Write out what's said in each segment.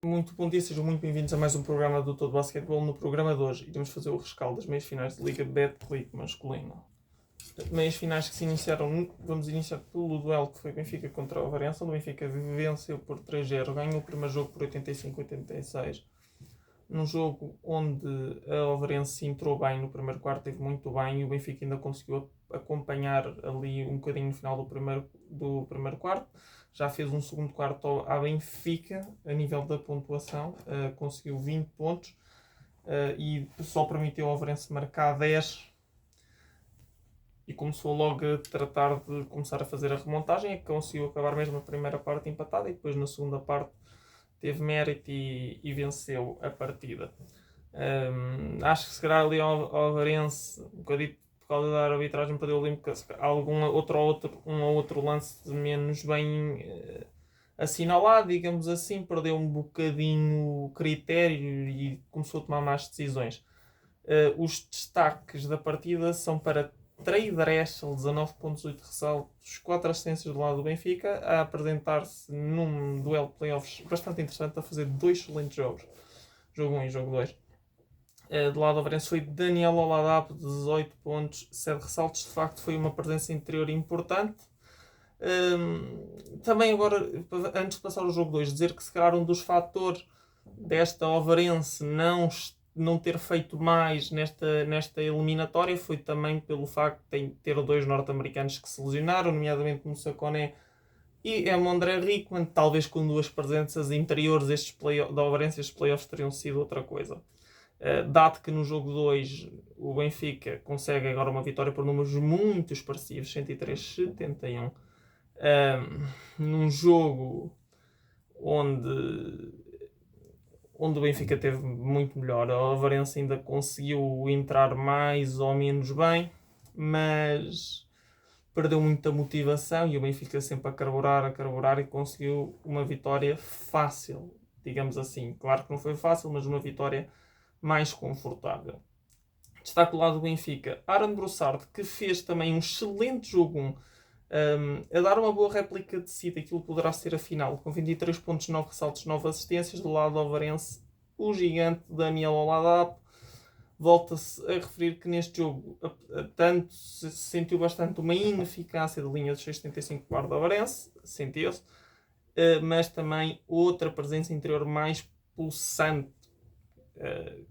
Muito bom dia, sejam muito bem-vindos a mais um programa do Todo Basquetebol. No programa de hoje iremos fazer o rescaldo das meias finais de Liga Betclic masculino. Meias finais que se iniciaram, vamos iniciar pelo duelo que foi Benfica contra o Varença, onde o Benfica venceu por 3-0, ganhou o primeiro jogo por 85-86. Num jogo onde a Ovarense entrou bem no primeiro quarto, teve muito bem, e o Benfica ainda conseguiu acompanhar ali um bocadinho no final do primeiro quarto. Já fez um segundo quarto à Benfica, a nível da pontuação, conseguiu 20 pontos e só permitiu ao Ovarense marcar 10 e começou logo a tratar de começar a fazer a remontagem, e conseguiu acabar mesmo a primeira parte empatada e depois na segunda parte teve mérito e venceu a partida. Acho que se calhar ali ao Ovarense, um bocadinho por causa da arbitragem, perdeu ali um ou outro lance de menos bem assinalado, digamos assim, perdeu um bocadinho o critério e começou a tomar más decisões. Os destaques da partida são para Trey Drexel, 19.8 ressaltos, 4 assistências do lado do Benfica, a apresentar-se num duelo de playoffs bastante interessante, a fazer 2 excelentes jogos, jogo 1 e jogo 2. Do lado do Varense foi Daniel Oladapo, 18 pontos, 7 ressaltos. De facto foi uma presença interior importante. Também agora, antes de passar ao jogo 2, dizer que se calhar um dos fatores desta Ovarense não ter feito mais nesta eliminatória foi também pelo facto de ter 2 norte-americanos que se lesionaram, nomeadamente Moussa Koné e Emondre Rickman. Talvez com 2 presenças interiores da Ovarense estes playoffs teriam sido outra coisa. Dado que no jogo 2 o Benfica consegue agora uma vitória por números muito expressivos, 103-71, num jogo onde o Benfica teve muito melhor. A Ovarense ainda conseguiu entrar mais ou menos bem, mas perdeu muita motivação e o Benfica sempre a carburar e conseguiu uma vitória fácil, digamos assim. Claro que não foi fácil, mas uma vitória mais confortável. Destaque do lado do Benfica, Aaron Broussard, que fez também um excelente jogo 1, a dar uma boa réplica de si daquilo que poderá ser a final, com 23 pontos, 9 ressaltos, 9 assistências. Do lado do Ovarense, o gigante Daniel Oladapo volta-se a referir que neste jogo tanto se sentiu bastante uma ineficácia da linha de 6,75 para o Ovarense, sentiu-se, mas também outra presença interior mais pulsante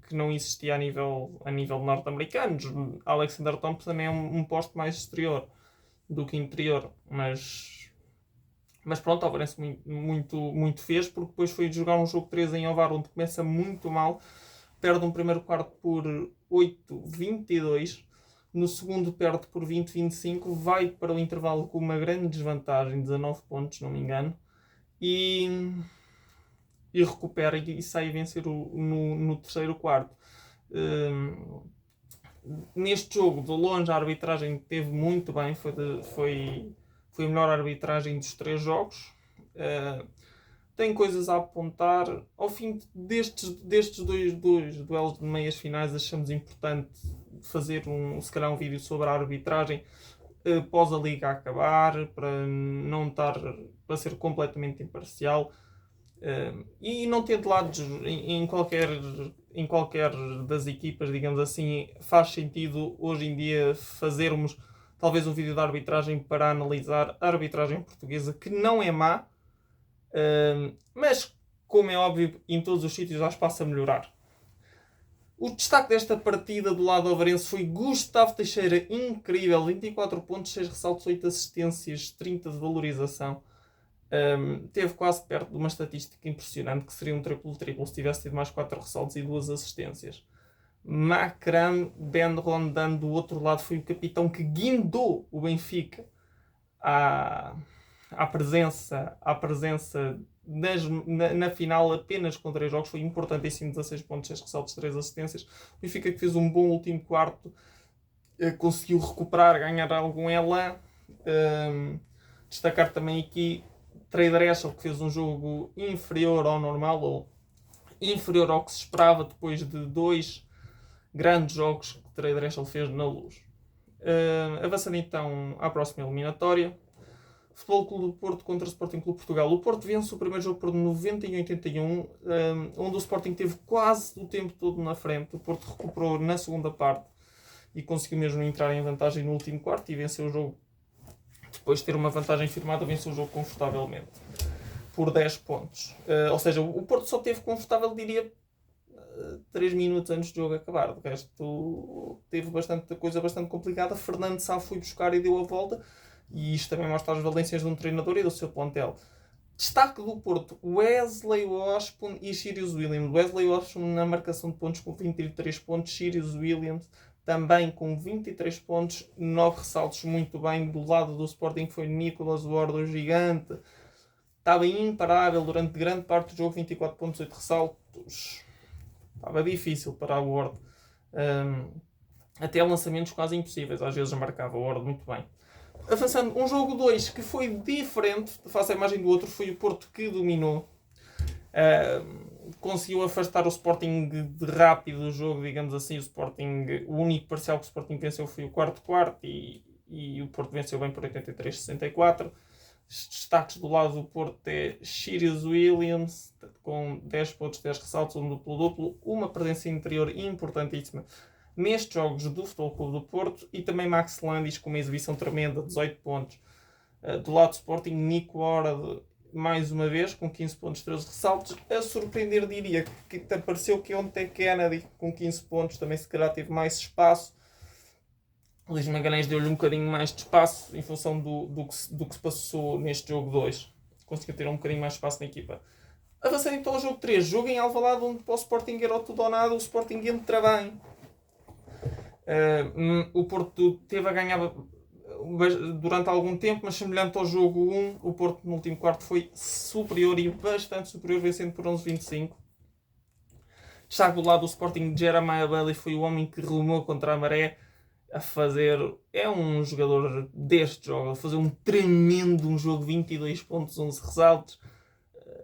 que não existia a nível norte-americanos. Alexander Thompson é um poste mais exterior do que interior, mas pronto, o Alvarense muito fez, porque depois foi jogar um jogo 3 em Ovar, onde começa muito mal, perde um primeiro quarto por 8-22, no segundo perde por 20-25, vai para o intervalo com uma grande desvantagem, 19 pontos, se não me engano, e recupera e sai a vencer no terceiro quarto. Neste jogo, de longe, a arbitragem teve muito bem, foi a melhor arbitragem dos 3 jogos. Tem coisas a apontar. Ao fim destes dois duelos de meias finais, achamos importante fazer se calhar um vídeo sobre a arbitragem após a liga acabar, para ser completamente imparcial. E não ter de lados em qualquer das equipas, digamos assim. Faz sentido hoje em dia fazermos talvez um vídeo de arbitragem para analisar a arbitragem portuguesa, que não é má, mas como é óbvio, em todos os sítios há espaço a melhorar. O destaque desta partida do lado ovarense foi Gustavo Teixeira, incrível, 24 pontos, 6 ressaltos, 8 assistências, 30 de valorização. Teve quase perto de uma estatística impressionante, que seria um triplo-triplo se tivesse tido mais 4 ressaltos e 2 assistências. Makram Ben Rondan, do outro lado, foi o capitão que guindou o Benfica à presença na final apenas com 3 jogos. Foi importantíssimo, 16 pontos, 6 ressaltos, 3 assistências. O Benfica que fez um bom último quarto, conseguiu recuperar, ganhar algum elan. Destacar também aqui Trey Drexel, que fez um jogo inferior ao normal, ou inferior ao que se esperava depois de 2 grandes jogos que Trey Drexel fez na Luz. Avançando então à próxima eliminatória, Futebol Clube do Porto contra o Sporting Clube de Portugal. O Porto vence o primeiro jogo por 90 e 81, onde o Sporting teve quase o tempo todo na frente. O Porto recuperou na segunda parte e conseguiu mesmo entrar em vantagem no último quarto e venceu o jogo. Depois de ter uma vantagem firmada, venceu o jogo confortavelmente por 10 pontos. Ou seja, o Porto só teve confortável, diria, 3 minutos antes do jogo acabar. De resto, teve coisa bastante complicada. Fernando Sá foi buscar e deu a volta. E isto também mostra as valências de um treinador e do seu plantel. Destaque do Porto: Wesley Washburn e Sirius Williams. Wesley Washburn na marcação de pontos com 23 pontos. Sirius Williams também com 23 pontos. 9 ressaltos, muito bem. Do lado do Sporting foi Nicolas Ward, o gigante. Estava imparável durante grande parte do jogo. 24 pontos, 8 ressaltos. Estava difícil para o Ward. Até lançamentos quase impossíveis. Às vezes marcava o Ward muito bem. Avançando, um jogo 2 que foi diferente, face à imagem do outro, foi o Porto que dominou. Conseguiu afastar o Sporting de rápido do jogo, digamos assim. O único parcial que o Sporting venceu foi o quarto e o Porto venceu bem por 83-64. Os destaques do lado do Porto é Sirius Williams, com 10 pontos, 10 ressaltos, um duplo-duplo, uma presença interior importantíssima nestes jogos do Futebol Clube do Porto, e também Max Landis com uma exibição tremenda, 18 pontos. Do lado do Sporting, Nico Ward, mais uma vez, com 15 pontos, 13 ressaltos. A surpreender, diria, que apareceu Keontae Kennedy com 15 pontos, também se calhar teve mais espaço. Luís Magalhães deu-lhe um bocadinho mais de espaço em função do que se passou neste jogo 2. Conseguiu ter um bocadinho mais de espaço na equipa. Avançando então ao jogo 3, jogo em Alvalade, onde para o Sporting era o tudo ou nada. O Sporting entra bem. O Porto teve a ganhar durante algum tempo, mas semelhante ao jogo 1, o Porto no último quarto foi superior e bastante superior, vencendo por 11-25. Destaque do lado do Sporting, Jeremiah Bailey foi o homem que remou contra a maré a fazer... É um jogador deste jogo, a fazer um tremendo jogo, 22 pontos, 11 ressaltos.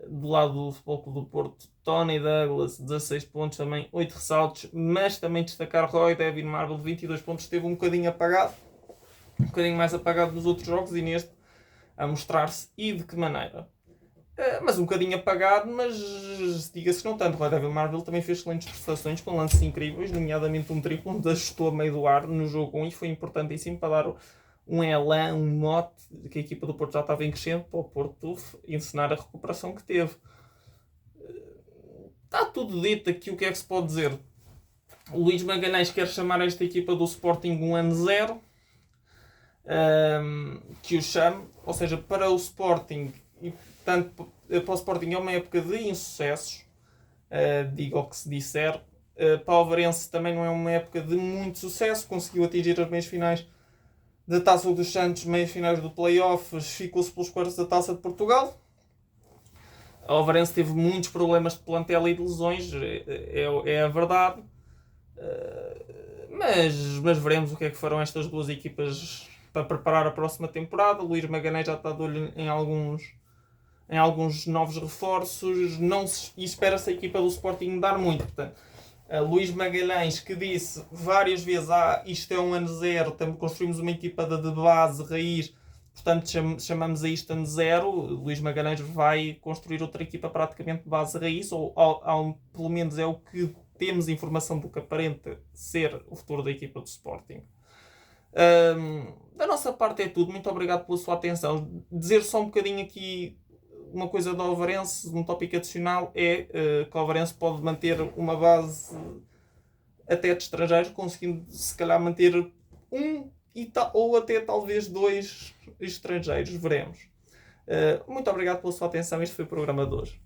Do lado do Futebol Clube do Porto, Tony Douglas, 16 pontos, também 8 ressaltos, mas também destacar Roy Devin Marble, 22 pontos, esteve um bocadinho apagado, um bocadinho mais apagado nos outros jogos e neste a mostrar-se, e de que maneira. Mas um bocadinho apagado, mas diga-se não tanto. Roy Devin Marble também fez excelentes prestações com lances incríveis, nomeadamente um triplo onde ajustou a meio do ar no jogo 1 e foi importantíssimo para dar um elan, um mote, que a equipa do Porto já estava em crescendo para o Porto encenar a recuperação que teve. Está tudo dito aqui, o que é que se pode dizer? O Luís Magalhães quer chamar esta equipa do Sporting um ano zero, que o chame, ou seja, para o Sporting, e tanto para o Sporting é uma época de insucessos, diga o que se disser. Para o Alvarense também não é uma época de muito sucesso, conseguiu atingir as meias finais da Taça dos Santos, meias finais do Playoffs, ficou-se pelos quartos da Taça de Portugal. O Alvarense teve muitos problemas de plantel e de lesões, é a verdade. Mas veremos o que é que farão estas duas equipas para preparar a próxima temporada. O Luís Magalhães já está de olho em alguns novos reforços, e espera-se a equipa do Sporting dar muito. Portanto, Luís Magalhães, que disse várias vezes: isto é um ano zero, construímos uma equipa de base, raiz, portanto chamamos a isto ano zero. Luís Magalhães vai construir outra equipa praticamente de base, raiz, ou pelo menos é o que temos informação do que aparenta ser o futuro da equipa do Sporting. Da nossa parte é tudo, muito obrigado pela sua atenção. Dizer só um bocadinho aqui uma coisa do Alvarense, um tópico adicional, é que o Alvarense pode manter uma base até de estrangeiros, conseguindo se calhar manter um ou até talvez 2 estrangeiros, veremos. Muito obrigado pela sua atenção, este foi o programa de hoje.